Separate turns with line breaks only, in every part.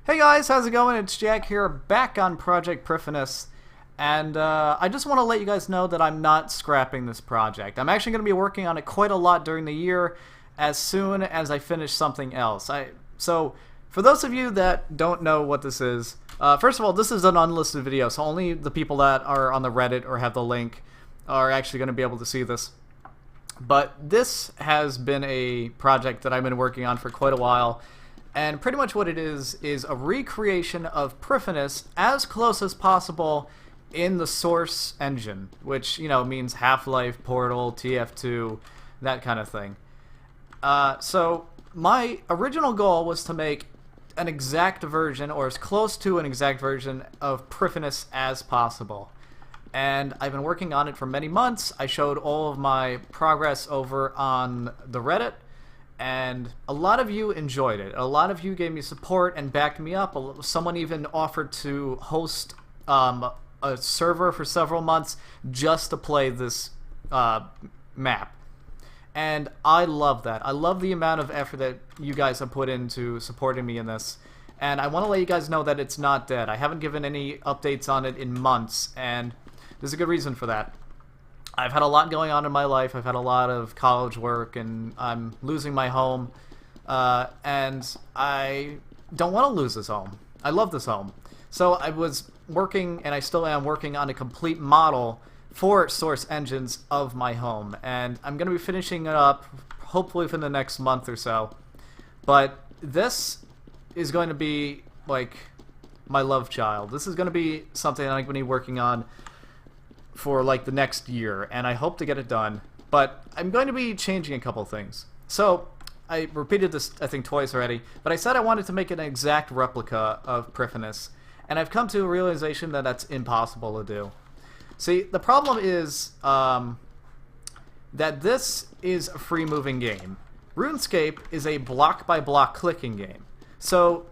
Hey guys, how's it going? It's Jack here, back on Project Prifddinas, and I just want to let you guys know that I'm not scrapping this project. I'm actually going to be working on it quite a lot during the year, as soon as I finish something else. So, for those of you that don't know what this is, first of all, this is an unlisted video, so only the people that are on the Reddit or have the link are actually going to be able to see this. But this has been a project that I've been working on for quite a while. And pretty much what it is a recreation of Prifddinas as close as possible in the source engine, which, you know, means Half-Life, Portal, TF2, that kind of thing. So my original goal was to make an exact version, or as close to an exact version, of Prifddinas as possible. And I've been working on it for many months. I showed all of my progress over on the Reddit. And a lot of you enjoyed it. A lot of you gave me support and backed me up. Someone even offered to host a server for several months just to play this map. And I love that. I love the amount of effort that you guys have put into supporting me in this. And I want to let you guys know that it's not dead. I haven't given any updates on it in months, and there's a good reason for that. I've had a lot going on in my life. I've had a lot of college work, and I'm losing my home. And I don't want to lose this home. I love this home. So I was working, and I still am working on a complete model for source engines of my home. And I'm going to be finishing it up, hopefully within the next month or so. But this is going to be, like, my love child. This is going to be something that I'm going to be working on for like the next year, and I hope to get it done, but I'm going to be changing a couple things. So I repeated this I think twice already, but I said I wanted to make an exact replica of Prifddinas, and I've come to a realization that that's impossible to do. See, the problem is that this is a free moving game. RuneScape is a block by block clicking game. So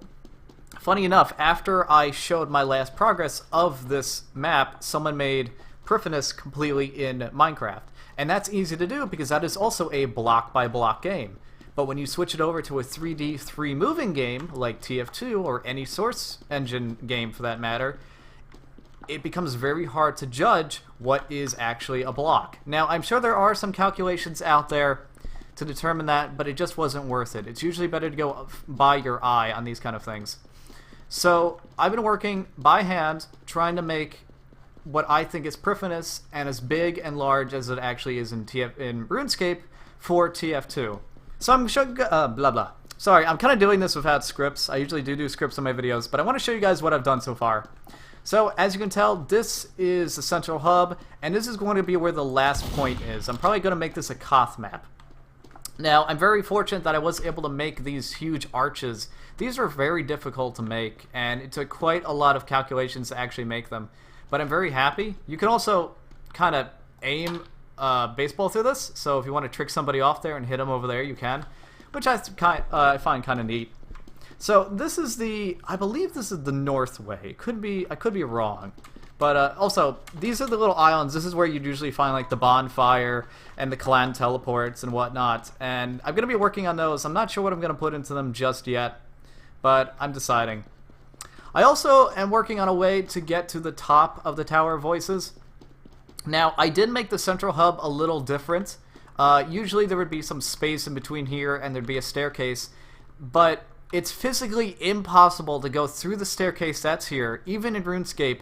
funny enough, after I showed my last progress of this map, someone made Prifddinas completely in Minecraft. And that's easy to do because that is also a block-by-block game. But when you switch it over to a 3D, free-moving game, like TF2 or any source engine game for that matter, it becomes very hard to judge what is actually a block. Now, I'm sure there are some calculations out there to determine that, but it just wasn't worth it. It's usually better to go by your eye on these kind of things. So, I've been working by hand, trying to make what I think is Prifddinas and as big and large as it actually is in RuneScape for TF2. So I'm showing Sorry, I'm kind of doing this without scripts. I usually do scripts on my videos, but I want to show you guys what I've done so far. So as you can tell, this is the central hub, and this is going to be where the last point is. I'm probably going to make this a Koth map. Now, I'm very fortunate that I was able to make these huge arches. These are very difficult to make, and it took quite a lot of calculations to actually make them. But I'm very happy. You can also kind of aim baseball through this, so if you want to trick somebody off there and hit them over there, you can, which I find kind of neat. So this is I believe this is the north way. It could be, I could be wrong. But also, these are the little islands. This is where you'd usually find like the bonfire and the clan teleports and whatnot. And I'm going to be working on those. I'm not sure what I'm going to put into them just yet, but I'm deciding. I also am working on a way to get to the top of the Tower of Voices. Now, I did make the central hub a little different. Usually there would be some space in between here and there'd be a staircase, but it's physically impossible to go through the staircase that's here, even in RuneScape,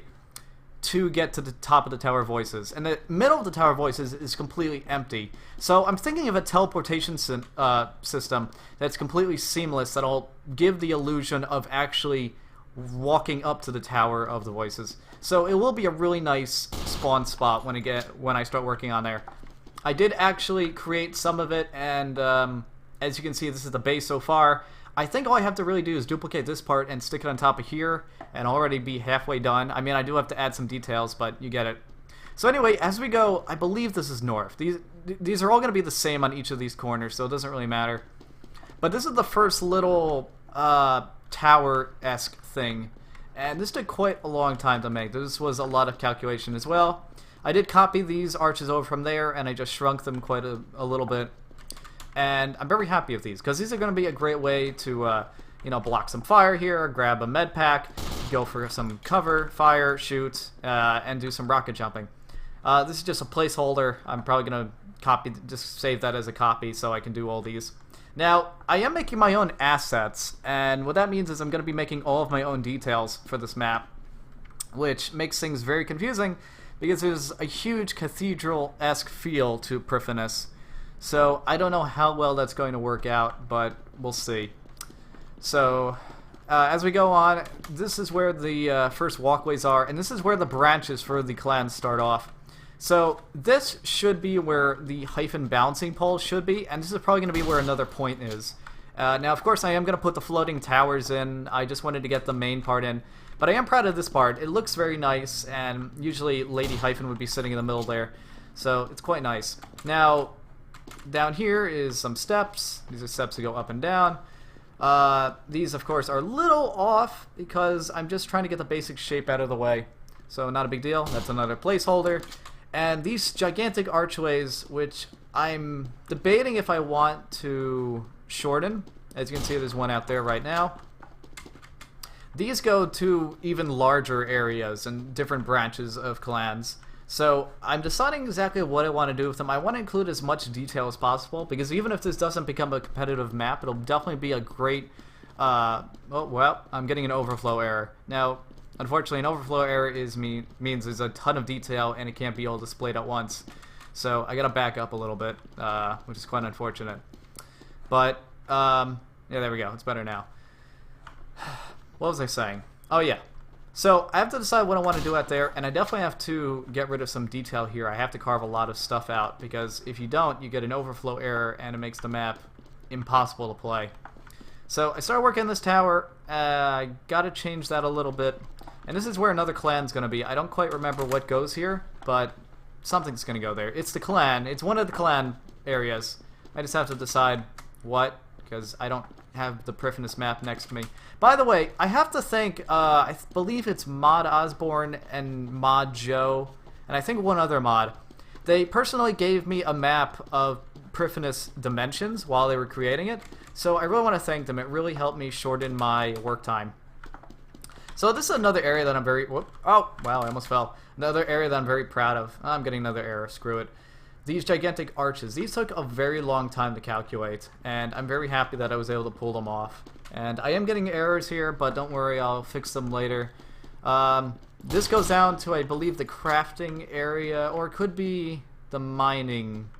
to get to the top of the Tower of Voices. And the middle of the Tower of Voices is completely empty. So I'm thinking of a teleportation system that's completely seamless, that'll give the illusion of actually walking up to the Tower of the Voices. So it will be a really nice spawn spot when I start working on there. I did actually create some of it, and as you can see, this is the base so far. I think all I have to really do is duplicate this part and stick it on top of here, and already be halfway done. I mean, I do have to add some details, but you get it. So anyway, as we go, I believe this is north. These are all going to be the same on each of these corners, so it doesn't really matter. But this is the first little tower-esque thing, and this took quite a long time to make. This was a lot of calculation as well. I did copy these arches over from there, and I just shrunk them quite a little bit, and I'm very happy with these because these are going to be a great way to you know, block some fire here, grab a med pack, go for some cover, fire, shoot, and do some rocket jumping. This is just a placeholder. I'm probably going to just save that as a copy so I can do all these. Now, I am making my own assets, and what that means is I'm going to be making all of my own details for this map, which makes things very confusing because there's a huge cathedral-esque feel to Prifddinas. So I don't know how well that's going to work out, but we'll see. So as we go on, this is where the first walkways are, and this is where the branches for the clans start off. So this should be where the hyphen bouncing pole should be, and this is probably going to be where another point is. Now, of course, I am going to put the floating towers in. I just wanted to get the main part in. But I am proud of this part. It looks very nice, and usually Lady Hyphen would be sitting in the middle there. So it's quite nice. Now, down here is some steps. These are steps that go up and down. These, of course, are a little off because I'm just trying to get the basic shape out of the way. So not a big deal. That's another placeholder. And these gigantic archways, which I'm debating if I want to shorten. As you can see, there's one out there right now. These go to even larger areas and different branches of clans. So I'm deciding exactly what I want to do with them. I want to include as much detail as possible, because even if this doesn't become a competitive map, it'll definitely be a great... oh, well, I'm getting an overflow error. Now, unfortunately, an overflow error means there's a ton of detail and it can't be all displayed at once. So I gotta back up a little bit, which is quite unfortunate. But, yeah, there we go. It's better now. What was I saying? Oh, yeah. So I have to decide what I want to do out there, and I definitely have to get rid of some detail here. I have to carve a lot of stuff out, because if you don't, you get an overflow error, and it makes the map impossible to play. So I started working on this tower. I got to change that a little bit. And this is where another clan's going to be. I don't quite remember what goes here, but something's going to go there. It's the clan. It's one of the clan areas. I just have to decide what, because I don't have the Prifddinas map next to me. By the way, I have to thank, I believe it's Mod Osborne and Mod Joe, and I think one other mod. They personally gave me a map of Prifddinas dimensions while they were creating it, so I really want to thank them. It really helped me shorten my work time. So this is another area that I'm very... Whoop, oh, wow, I almost fell. Another area that I'm very proud of. I'm getting another error. Screw it. These gigantic arches. These took a very long time to calculate, and I'm very happy that I was able to pull them off. And I am getting errors here, but don't worry, I'll fix them later. This goes down to, I believe, the crafting area, or it could be the mining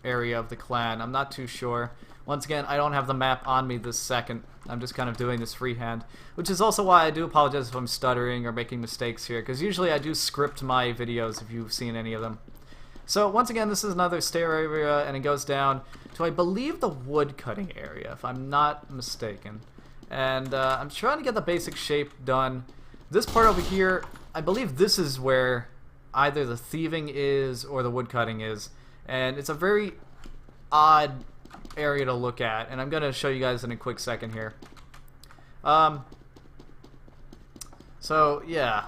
area of the clan. I'm not too sure. Once again, I don't have the map on me this second. I'm just kind of doing this freehand, which is also why I do apologize if I'm stuttering or making mistakes here, because usually I do script my videos if you've seen any of them. So once again, this is another stair area, and it goes down to, I believe, the wood cutting area, if I'm not mistaken. And I'm trying to get the basic shape done. This part over here, I believe this is where either the thieving is or the wood cutting is. And it's a very odd area to look at, and I'm going to show you guys in a quick second here. So, yeah.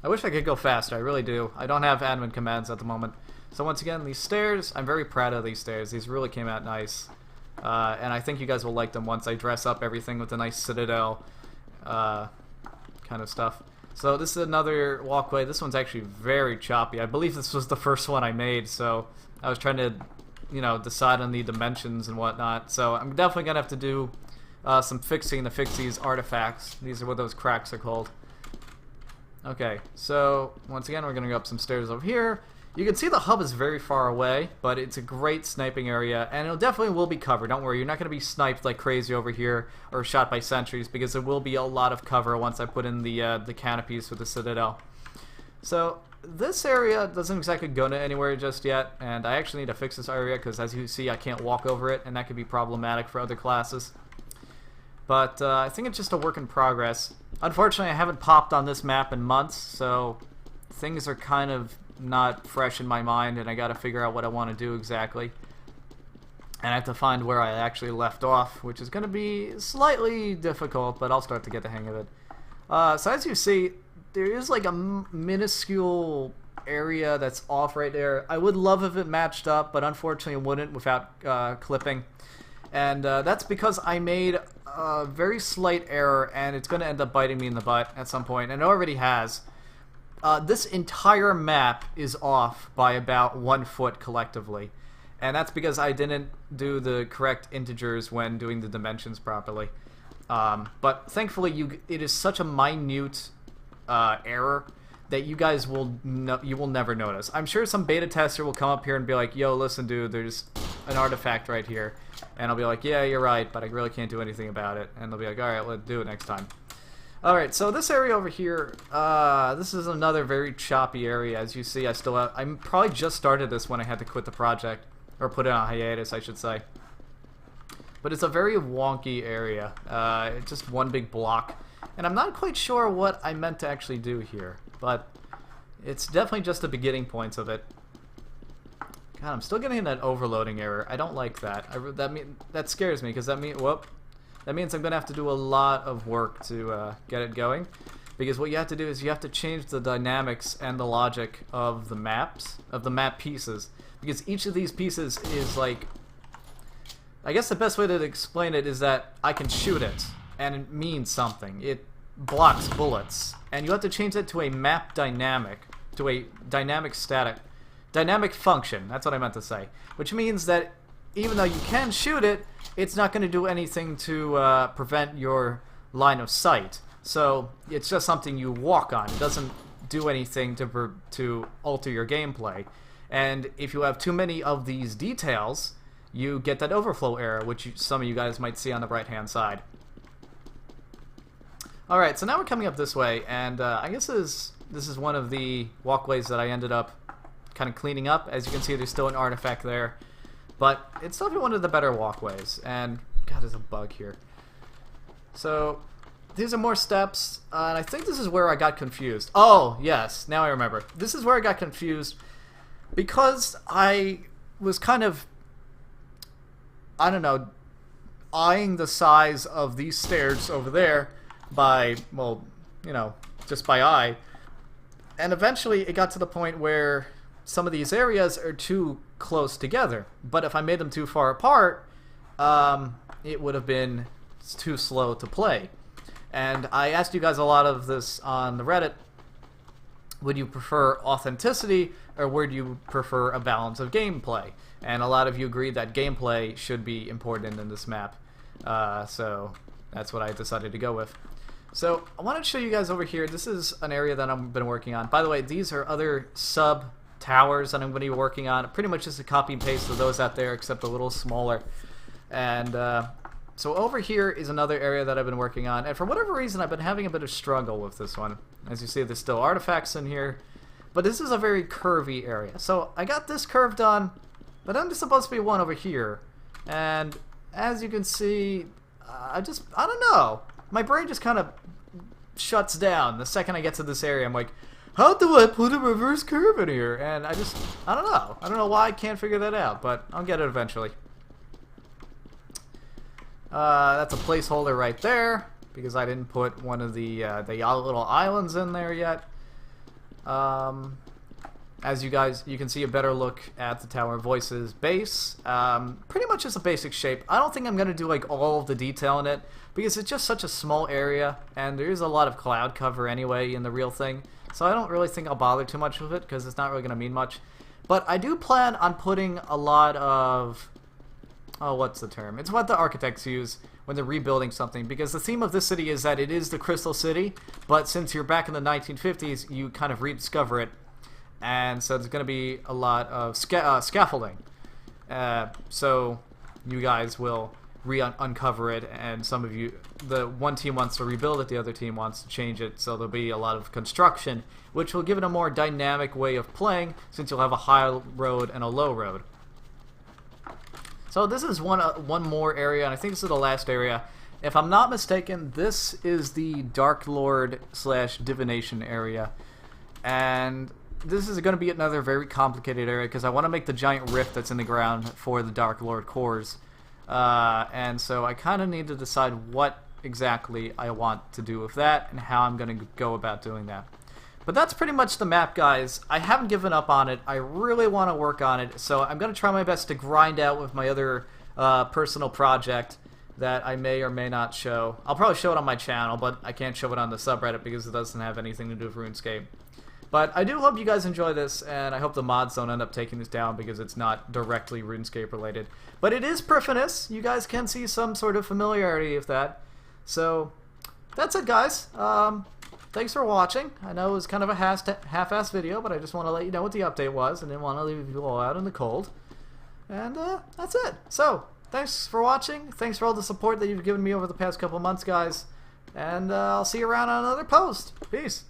I wish I could go faster, I really do. I don't have admin commands at the moment. So once again, these stairs, I'm very proud of these stairs. These really came out nice. And I think you guys will like them once I dress up everything with a nice citadel kind of stuff. So this is another walkway. This one's actually very choppy. I believe this was the first one I made, so I was trying to, you know, decide on the dimensions and whatnot. So I'm definitely going to have to do some fixing to fix these artifacts. These are what those cracks are called. Okay, so once again, we're going to go up some stairs over here. You can see the hub is very far away, but it's a great sniping area, and it definitely will be covered. Don't worry, you're not going to be sniped like crazy over here or shot by sentries, because there will be a lot of cover once I put in the canopies for the citadel. So this area doesn't exactly go to anywhere just yet, and I actually need to fix this area because, as you see, I can't walk over it, and that could be problematic for other classes. But I think it's just a work in progress. Unfortunately, I haven't popped on this map in months, so things are kind of not fresh in my mind, and I gotta figure out what I want to do exactly. And I have to find where I actually left off, which is gonna be slightly difficult, but I'll start to get the hang of it. So as you see, there is like a minuscule area that's off right there. I would love if it matched up, but unfortunately it wouldn't without clipping. And that's because I made a very slight error, and it's going to end up biting me in the butt at some point, and it already has. This entire map is off by about 1 foot collectively, and that's because I didn't do the correct integers when doing the dimensions properly. But thankfully, it is such a minute error that you guys will never notice. I'm sure some beta tester will come up here and be like, "Yo, listen, dude, there's an artifact right here," and I'll be like, "Yeah, you're right, but I really can't do anything about it." And they'll be like, "All right, let's do it next time." All right, so this area over here, this is another very choppy area. As you see, I'm probably just started this when I had to quit the project, or put it on hiatus, I should say. But it's a very wonky area. It's just one big block. And I'm not quite sure what I meant to actually do here, but it's definitely just the beginning points of it. God, I'm still getting that overloading error. I don't like that. That scares me, because that means I'm going to have to do a lot of work to get it going. Because what you have to do is you have to change the dynamics and the logic of the maps, of the map pieces. Because each of these pieces is like... I guess the best way to explain it is that I can shoot it, and it means something. It blocks bullets. And you have to change it to a map dynamic, to a dynamic function. That's what I meant to say. Which means that even though you can shoot it, it's not going to do anything to prevent your line of sight. So it's just something you walk on. It doesn't do anything to alter your gameplay. And if you have too many of these details, you get that overflow error, which some of you guys might see on the right-hand side. Alright, so now we're coming up this way, and I guess this is one of the walkways that I ended up kind of cleaning up. As you can see, there's still an artifact there, but it's definitely one of the better walkways. And God, there's a bug here. So these are more steps, and I think this is where I got confused. Oh yes, now I remember. This is where I got confused because I was kind of, I don't know, eyeing the size of these stairs over there by, well, you know, just by eye. And eventually it got to the point where some of these areas are too close together. But if I made them too far apart, it would have been too slow to play. And I asked you guys a lot of this on the Reddit. Would you prefer authenticity, or would you prefer a balance of gameplay? And a lot of you agreed that gameplay should be important in this map. So that's what I decided to go with. So I want to show you guys over here. This is an area that I've been working on. By the way, these are other sub-towers that I'm going to be working on. Pretty much just a copy and paste of those out there, except a little smaller. And so over here is another area that I've been working on. And for whatever reason, I've been having a bit of struggle with this one. As you see, there's still artifacts in here. But this is a very curvy area. So I got this curve done, but then there's supposed to be one over here. And as you can see, I don't know. My brain just kind of shuts down the second I get to this area. I'm like, how do I put a reverse curve in here? And I don't know. I don't know why I can't figure that out, but I'll get it eventually. That's a placeholder right there, because I didn't put one of the little islands in there yet. As you can see a better look at the Tower of Voices base. Pretty much just a basic shape. I don't think I'm going to do like all of the detail in it, because it's just such a small area, and there is a lot of cloud cover anyway in the real thing. So I don't really think I'll bother too much with it, because it's not really going to mean much. But I do plan on putting a lot of... oh, what's the term? It's what the architects use when they're rebuilding something, because the theme of this city is that it is the Crystal City, but since you're back in the 1950s, you kind of rediscover it. And so there's going to be a lot of scaffolding. So you guys will uncover it, and some of you, the one team wants to rebuild it, the other team wants to change it, so there'll be a lot of construction, which will give it a more dynamic way of playing, since you'll have a high road and a low road. So this is one more area, and I think this is the last area. If I'm not mistaken, this is the Dark Lord / Divination area, and this is going to be another very complicated area, because I want to make the giant rift that's in the ground for the Dark Lord cores. And so I kind of need to decide what exactly I want to do with that, and how I'm going to go about doing that. But that's pretty much the map, guys. I haven't given up on it. I really want to work on it, so I'm going to try my best to grind out with my other personal project that I may or may not show. I'll probably show it on my channel, but I can't show it on the subreddit because it doesn't have anything to do with RuneScape. But I do hope you guys enjoy this, and I hope the mods don't end up taking this down because it's not directly RuneScape related. But it is Prifddinas. You guys can see some sort of familiarity with that. So, that's it, guys. Thanks for watching. I know it was kind of a half-assed video, but I just want to let you know what the update was, and didn't want to leave you all out in the cold. And that's it. So, thanks for watching. Thanks for all the support that you've given me over the past couple months, guys. And I'll see you around on another post. Peace.